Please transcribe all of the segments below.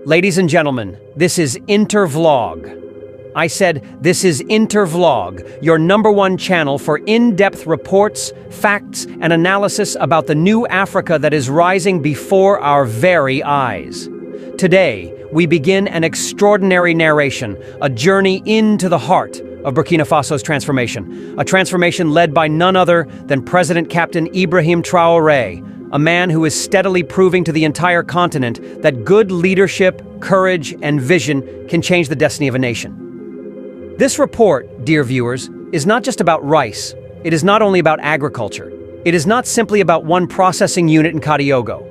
Ladies and gentlemen, this is Intervlog. I said, this is Intervlog, your #1 channel for in-depth reports, facts, and analysis about the new Africa that is rising before our very eyes. Today, we begin an extraordinary narration, a journey into the heart of Burkina Faso's transformation, a transformation led by none other than President Captain Ibrahim Traoré, a man who is steadily proving to the entire continent that good leadership, courage, and vision can change the destiny of a nation. This report, dear viewers, is not just about rice. It is not only about agriculture. It is not simply about one processing unit in Kadiogo.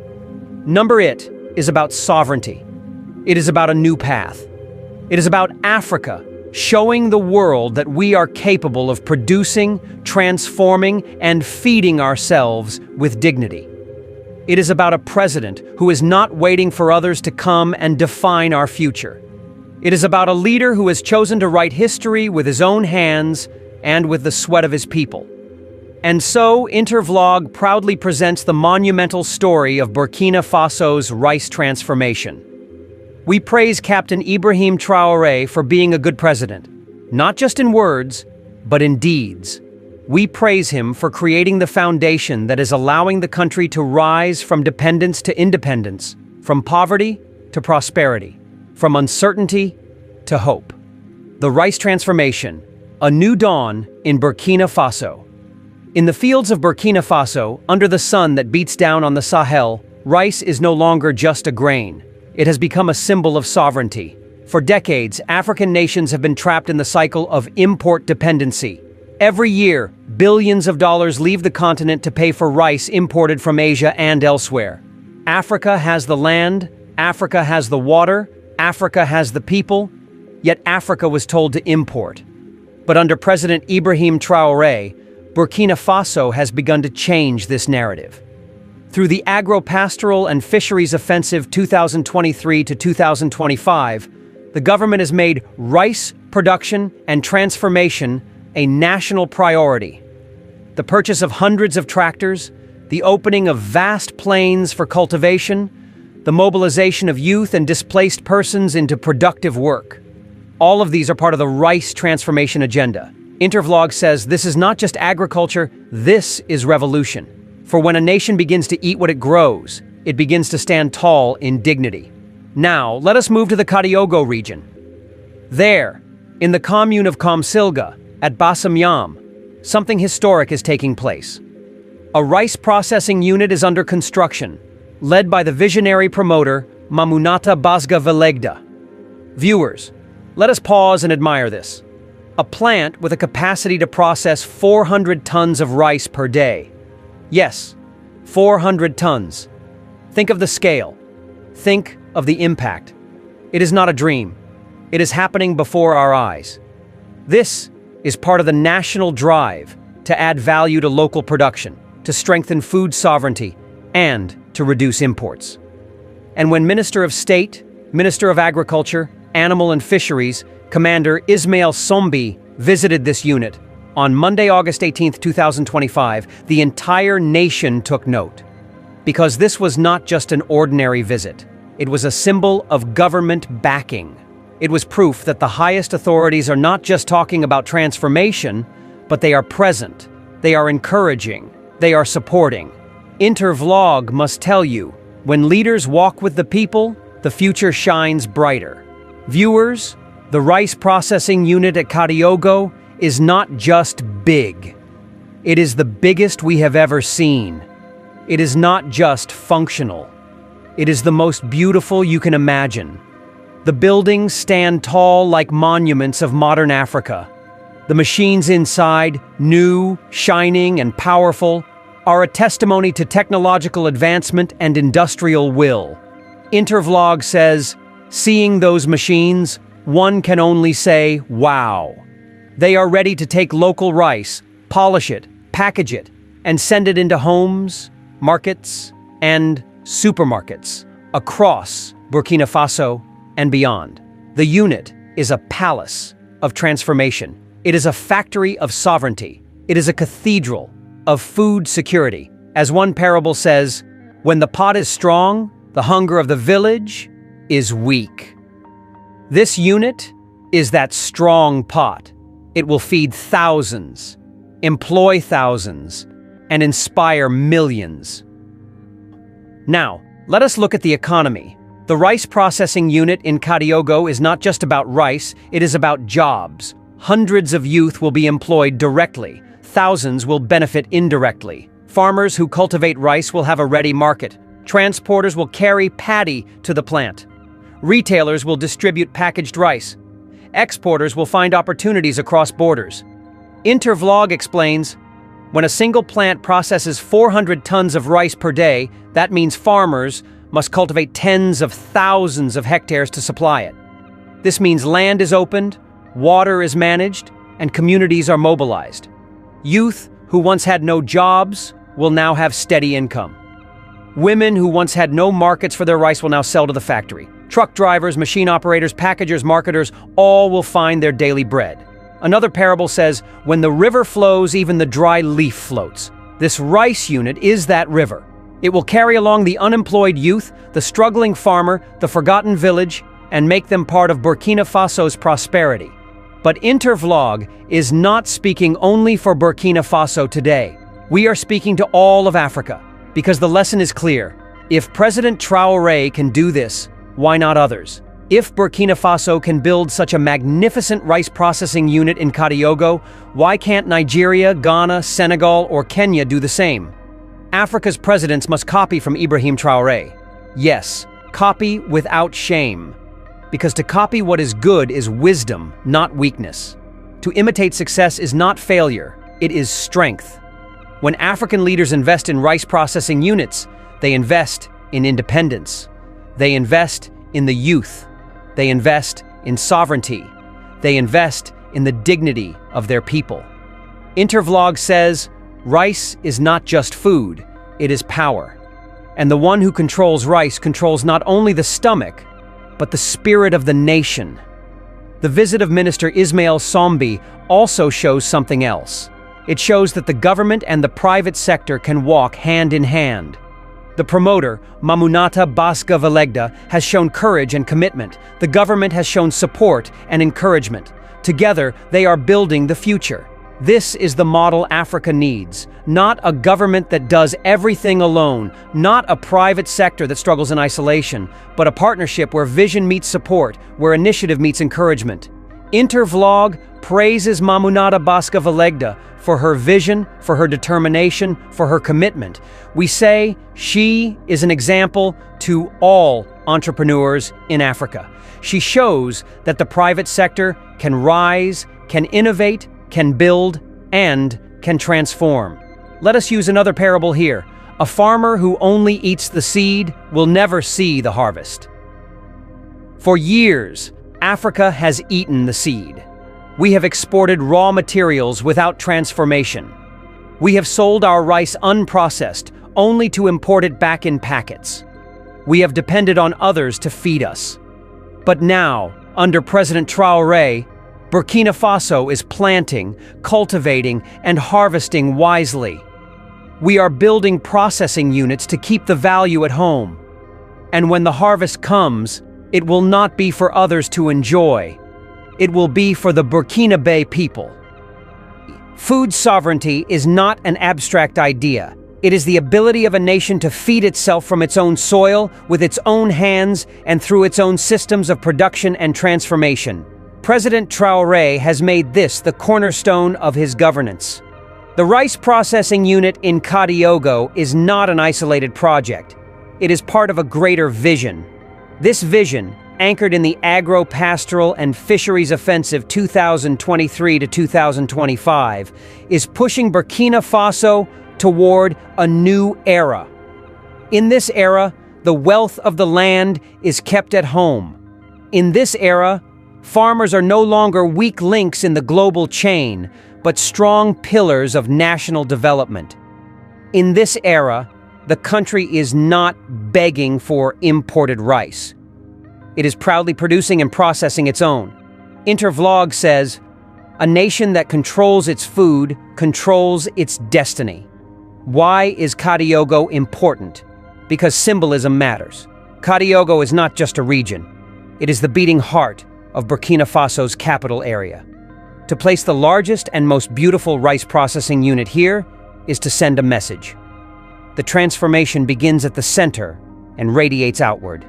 It is about sovereignty. It is about a new path. It is about Africa showing the world that we are capable of producing, transforming, and feeding ourselves with dignity. It is about a president who is not waiting for others to come and define our future. It is about a leader who has chosen to write history with his own hands and with the sweat of his people. And so, Intervlog proudly presents the monumental story of Burkina Faso's rice transformation. We praise Captain Ibrahim Traoré for being a good president, not just in words, but in deeds. We praise him for creating the foundation that is allowing the country to rise from dependence to independence, from poverty to prosperity, from uncertainty to hope. The rice transformation, a new dawn in Burkina Faso. In the fields of Burkina Faso, under the sun that beats down on the Sahel, rice is no longer just a grain. It has become a symbol of sovereignty. For decades, African nations have been trapped in the cycle of import dependency. Every year, billions of dollars leave the continent to pay for rice imported from Asia and elsewhere. Africa has the land, Africa has the water, Africa has the people, yet Africa was told to import. But under President Ibrahim Traoré, Burkina Faso has begun to change this narrative. Through the Agro-Pastoral and Fisheries Offensive 2023 to 2025, the government has made rice production and transformation a national priority. The purchase of hundreds of tractors, the opening of vast plains for cultivation, the mobilization of youth and displaced persons into productive work. All of these are part of the rice transformation agenda. Intervlog says this is not just agriculture, this is revolution. For when a nation begins to eat what it grows, it begins to stand tall in dignity. Now, let us move to the Kadiogo region. There, in the commune of Komsilga, at Basamyam, something historic is taking place. A rice processing unit is under construction, led by the visionary promoter Mamunata Basga Velegda. Viewers, let us pause and admire this. A plant with a capacity to process 400 tons of rice per day. Yes, 400 tons. Think of the scale. Think of the impact. It is not a dream. It is happening before our eyes. This is part of the national drive to add value to local production, to strengthen food sovereignty, and to reduce imports. And when Minister of State, Minister of Agriculture, Animal and Fisheries, Commander Ismail Sombi visited this unit, on Monday, August 18, 2025, the entire nation took note. Because this was not just an ordinary visit. It was a symbol of government backing. It was proof that the highest authorities are not just talking about transformation, but they are present, they are encouraging, they are supporting. Intervlog must tell you, when leaders walk with the people, the future shines brighter. Viewers, the rice processing unit at Kadiogo is not just big. It is the biggest we have ever seen. It is not just functional. It is the most beautiful you can imagine. The buildings stand tall like monuments of modern Africa. The machines inside, new, shining, and powerful, are a testimony to technological advancement and industrial will. Intervlog says, seeing those machines, one can only say, wow. They are ready to take local rice, polish it, package it, and send it into homes, markets, and supermarkets across Burkina Faso and beyond. The unit is a palace of transformation. It is a factory of sovereignty. It is a cathedral of food security. As one parable says, when the pot is strong, the hunger of the village is weak. This unit is that strong pot. It will feed thousands, employ thousands, and inspire millions. Now, let us look at the economy. The rice processing unit in Kadiogo is not just about rice, it is about jobs. Hundreds of youth will be employed directly. Thousands will benefit indirectly. Farmers who cultivate rice will have a ready market. Transporters will carry paddy to the plant. Retailers will distribute packaged rice. Exporters will find opportunities across borders. Intervlog explains, when a single plant processes 400 tons of rice per day, that means farmers must cultivate tens of thousands of hectares to supply it. This means land is opened, water is managed, and communities are mobilized. Youth who once had no jobs will now have steady income. Women who once had no markets for their rice will now sell to the factory. Truck drivers, machine operators, packagers, marketers, all will find their daily bread. Another parable says, when the river flows, even the dry leaf floats. This rice unit is that river. It will carry along the unemployed youth, the struggling farmer, the forgotten village, and make them part of Burkina Faso's prosperity. But Intervlog is not speaking only for Burkina Faso today. We are speaking to all of Africa, because the lesson is clear. If President Traoré can do this, why not others? If Burkina Faso can build such a magnificent rice processing unit in Kadiogo, why can't Nigeria, Ghana, Senegal, or Kenya do the same? Africa's presidents must copy from Ibrahim Traoré. Yes, copy without shame. Because to copy what is good is wisdom, not weakness. To imitate success is not failure, it is strength. When African leaders invest in rice processing units, they invest in independence. They invest in the youth. They invest in sovereignty. They invest in the dignity of their people. Intervlog says, rice is not just food, it is power. And the one who controls rice controls not only the stomach, but the spirit of the nation. The visit of Minister Ismail Sombi also shows something else. It shows that the government and the private sector can walk hand in hand. The promoter, Mamunata Baska Valegda, has shown courage and commitment. The government has shown support and encouragement. Together, they are building the future. This is the model Africa needs. Not a government that does everything alone, not a private sector that struggles in isolation, but a partnership where vision meets support, where initiative meets encouragement. Intervlog praises Mamunata Baska Valegda for her vision, for her determination, for her commitment. We say she is an example to all entrepreneurs in Africa. She shows that the private sector can rise, can innovate, can build, and can transform. Let us use another parable here. A farmer who only eats the seed will never see the harvest. For years, Africa has eaten the seed. We have exported raw materials without transformation. We have sold our rice unprocessed, only to import it back in packets. We have depended on others to feed us. But now, under President Traoré, Burkina Faso is planting, cultivating, and harvesting wisely. We are building processing units to keep the value at home. And when the harvest comes, it will not be for others to enjoy. It will be for the Burkinabe people. Food sovereignty is not an abstract idea. It is the ability of a nation to feed itself from its own soil, with its own hands, and through its own systems of production and transformation. President Traoré has made this the cornerstone of his governance. The rice processing unit in Kadiogo is not an isolated project. It is part of a greater vision. This vision, anchored in the Agro-Pastoral and Fisheries Offensive 2023 to 2025, is pushing Burkina Faso toward a new era. In this era, the wealth of the land is kept at home. In this era, farmers are no longer weak links in the global chain, but strong pillars of national development. In this era, the country is not begging for imported rice. It is proudly producing and processing its own. Intervlog says, a nation that controls its food controls its destiny. Why is Kadiogo important? Because symbolism matters. Kadiogo is not just a region. It is the beating heart of Burkina Faso's capital area. To place the largest and most beautiful rice processing unit here is to send a message. The transformation begins at the center and radiates outward.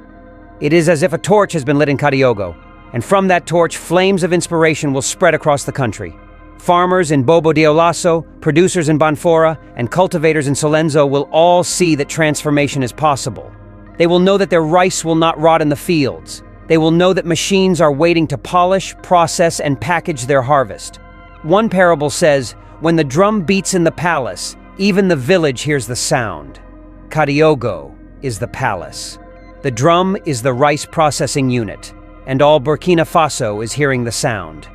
It is as if a torch has been lit in Kadiogo, and from that torch, flames of inspiration will spread across the country. Farmers in Bobo Dioulasso, producers in Banfora, and cultivators in Solenzo will all see that transformation is possible. They will know that their rice will not rot in the fields. They will know that machines are waiting to polish, process, and package their harvest. One parable says, "When the drum beats in the palace, even the village hears the sound." Kadiogo is the palace. The drum is the rice processing unit, and all Burkina Faso is hearing the sound.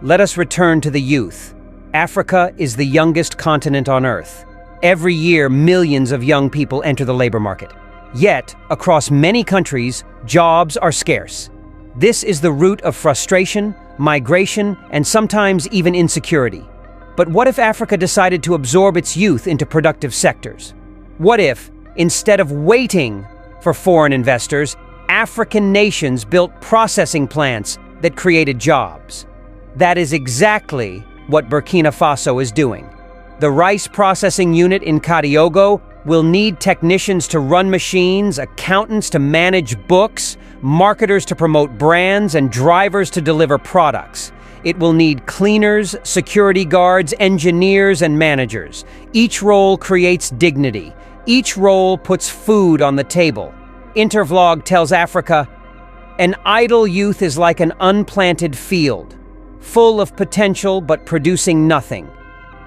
Let us return to the youth. Africa is the youngest continent on Earth. Every year, millions of young people enter the labor market. Yet, across many countries, jobs are scarce. This is the root of frustration, migration, and sometimes even insecurity. But what if Africa decided to absorb its youth into productive sectors? What if, instead of waiting for foreign investors, African nations built processing plants that created jobs? That is exactly what Burkina Faso is doing. The rice processing unit in Kadiogo will need technicians to run machines, accountants to manage books, marketers to promote brands, and drivers to deliver products. It will need cleaners, security guards, engineers, and managers. Each role creates dignity. Each role puts food on the table. Intervlog tells Africa, "An idle youth is like an unplanted field, full of potential but producing nothing."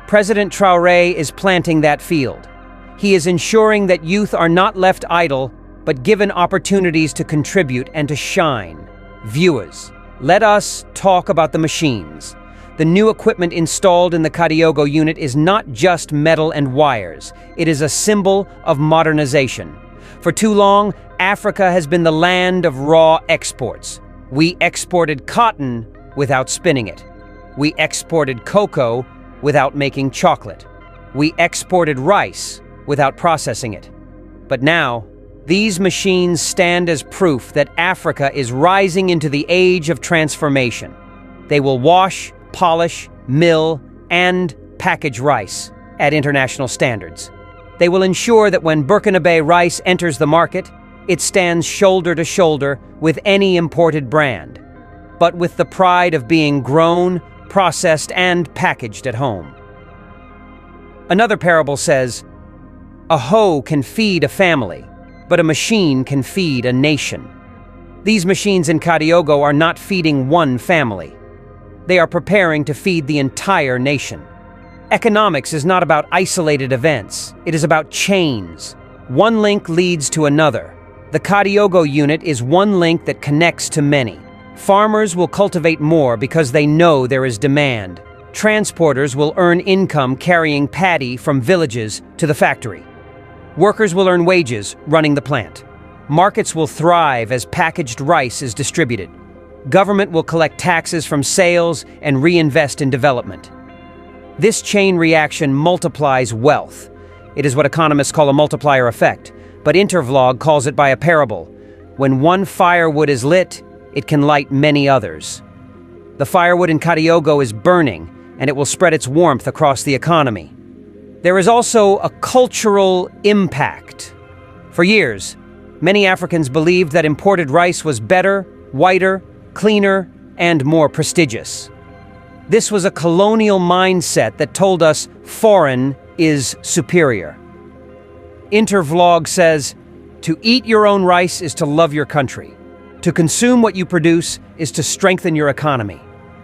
President Traoré is planting that field. He is ensuring that youth are not left idle, but given opportunities to contribute and to shine. Viewers, let us talk about the machines. The new equipment installed in the Kadiogo unit is not just metal and wires. It is a symbol of modernization. For too long, Africa has been the land of raw exports. We exported cotton without spinning it. We exported cocoa without making chocolate. We exported rice without processing it. But now, these machines stand as proof that Africa is rising into the age of transformation. They will wash, polish, mill, and package rice at international standards. They will ensure that when Burkina Faso rice enters the market, it stands shoulder to shoulder with any imported brand, but with the pride of being grown, processed, and packaged at home. Another parable says, "A hoe can feed a family, but a machine can feed a nation." These machines in Kadiogo are not feeding one family. They are preparing to feed the entire nation. Economics is not about isolated events. It is about chains. One link leads to another. The Kadiogo unit is one link that connects to many. Farmers will cultivate more because they know there is demand. Transporters will earn income carrying paddy from villages to the factory. Workers will earn wages running the plant. Markets will thrive as packaged rice is distributed. Government will collect taxes from sales and reinvest in development. This chain reaction multiplies wealth. It is what economists call a multiplier effect, but Intervlog calls it by a parable. When one firewood is lit, it can light many others. The firewood in Kadiogo is burning, and it will spread its warmth across the economy. There is also a cultural impact. For years, many Africans believed that imported rice was better, whiter, cleaner, and more prestigious. This was a colonial mindset that told us foreign is superior. Intervlog says, "To eat your own rice is to love your country. To consume what you produce is to strengthen your economy.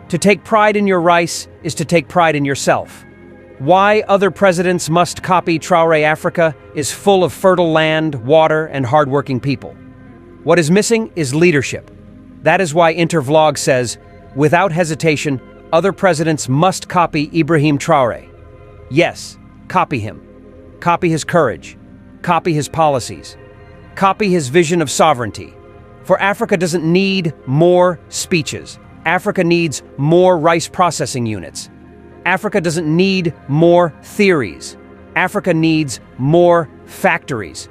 To take pride in your rice is to take pride in yourself." Why other presidents must copy Traoré Africa is full of fertile land, water, and hardworking people. What is missing is leadership. That is why Intervlog says, without hesitation, other presidents must copy Ibrahim Traoré. Yes, copy him. Copy his courage. Copy his policies. Copy his vision of sovereignty. For Africa doesn't need more speeches. Africa needs more rice processing units. Africa doesn't need more theories. Africa needs more factories.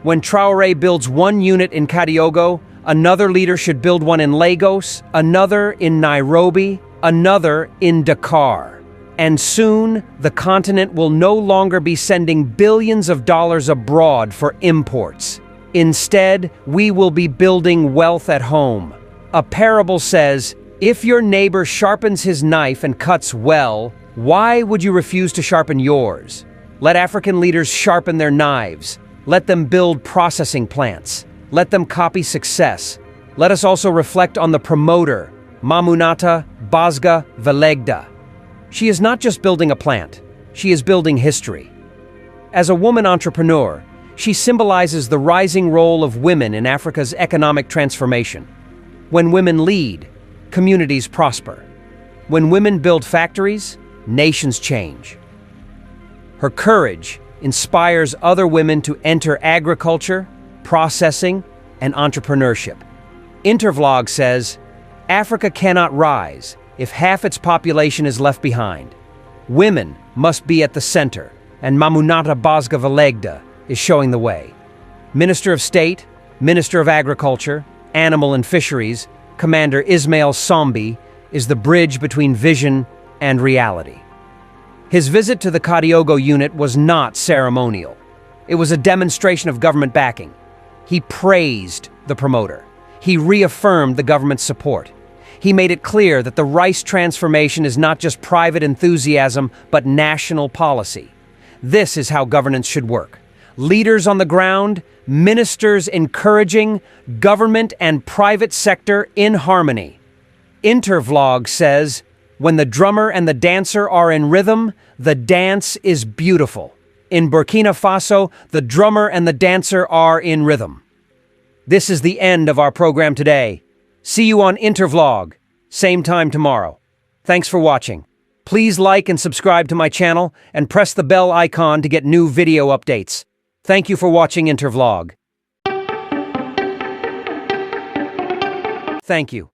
When Traoré builds one unit in Kadiogo, another leader should build one in Lagos, another in Nairobi, another in Dakar. And soon, the continent will no longer be sending billions of dollars abroad for imports. Instead, we will be building wealth at home. A parable says, if your neighbor sharpens his knife and cuts well, why would you refuse to sharpen yours? Let African leaders sharpen their knives. Let them build processing plants. Let them copy success. Let us also reflect on the promoter, Mamunata Bazga Velegda. She is not just building a plant, she is building history. As a woman entrepreneur, she symbolizes the rising role of women in Africa's economic transformation. When women lead, communities prosper. When women build factories, nations change. Her courage inspires other women to enter agriculture, processing, and entrepreneurship. Intervlog says, Africa cannot rise if half its population is left behind. Women must be at the center, and Mamunata Bazga Velegda is showing the way. Minister of State, Minister of Agriculture, Animal and Fisheries, Commander Ismail Sombi is the bridge between vision and reality. His visit to the Kadiogo unit was not ceremonial. It was a demonstration of government backing. He praised the promoter. He reaffirmed the government's support. He made it clear that the rice transformation is not just private enthusiasm, but national policy. This is how governance should work. Leaders on the ground, ministers encouraging, government and private sector in harmony. Intervlog says, when the drummer and the dancer are in rhythm, the dance is beautiful. In Burkina Faso, the drummer and the dancer are in rhythm. This is the end of our program today. See you on Intervlog, same time tomorrow. Thanks for watching. Please like and subscribe to my channel and press the bell icon to get new video updates. Thank you for watching Intervlog. Thank you.